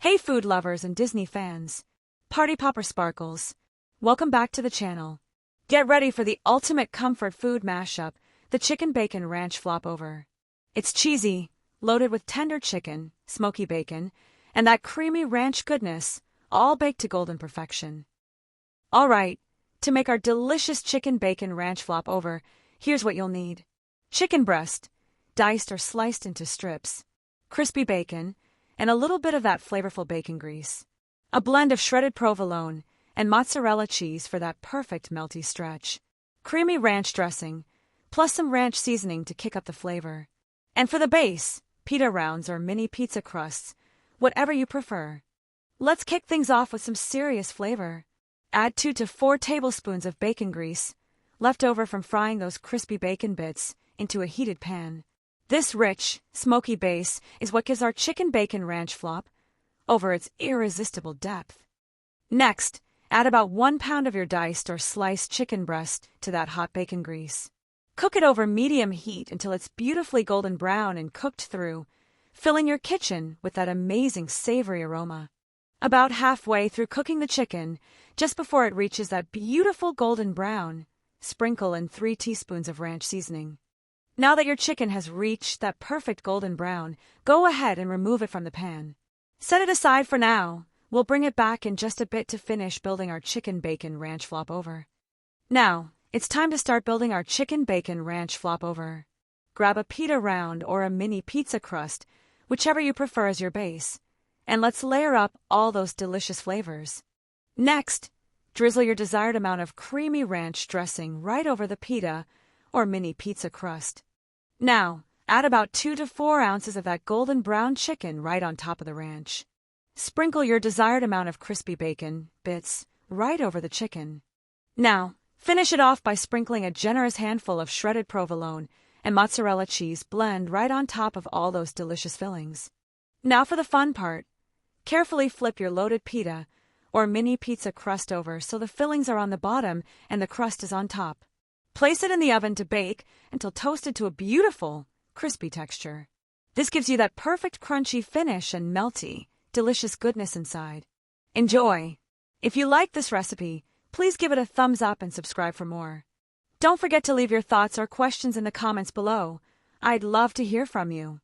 Hey food lovers and Disney fans. Party Popper Sparkles. Welcome back to the channel. Get ready for the ultimate comfort food mashup, the Chicken Bacon Ranch Flop Over. It's cheesy, loaded with tender chicken, smoky bacon, and that creamy ranch goodness, all baked to golden perfection. Alright, to make our delicious Chicken Bacon Ranch Flop Over, here's what you'll need. Chicken breast, diced or sliced into strips, crispy bacon, and a little bit of that flavorful bacon grease. A blend of shredded provolone and mozzarella cheese for that perfect melty stretch. Creamy ranch dressing, plus some ranch seasoning to kick up the flavor. And for the base, pita rounds or mini pizza crusts, whatever you prefer. Let's kick things off with some serious flavor. Add 2 to 4 tablespoons of bacon grease, left over from frying those crispy bacon bits, into a heated pan. This rich, smoky base is what gives our Chicken Bacon Ranch Flop over its irresistible depth. Next, add about 1 pound of your diced or sliced chicken breast to that hot bacon grease. Cook it over medium heat until it's beautifully golden brown and cooked through, filling your kitchen with that amazing savory aroma. About halfway through cooking the chicken, just before it reaches that beautiful golden brown, sprinkle in 3 teaspoons of ranch seasoning. Now that your chicken has reached that perfect golden brown, go ahead and remove it from the pan. Set it aside for now. We'll bring it back in just a bit to finish building our Chicken Bacon Ranch Flop Over. Now, it's time to start building our Chicken Bacon Ranch Flop Over. Grab a pita round or a mini pizza crust, whichever you prefer as your base, and let's layer up all those delicious flavors. Next, drizzle your desired amount of creamy ranch dressing right over the pita or mini pizza crust. Now, add about 2 to 4 ounces of that golden brown chicken right on top of the ranch. Sprinkle your desired amount of crispy bacon bits right over the chicken. Now, finish it off by sprinkling a generous handful of shredded provolone and mozzarella cheese blend right on top of all those delicious fillings. Now for the fun part. Carefully flip your loaded pita or mini pizza crust over so the fillings are on the bottom and the crust is on top. Place it in the oven to bake until toasted to a beautiful, crispy texture. This gives you that perfect crunchy finish and melty, delicious goodness inside. Enjoy! If you like this recipe, please give it a thumbs up and subscribe for more. Don't forget to leave your thoughts or questions in the comments below. I'd love to hear from you.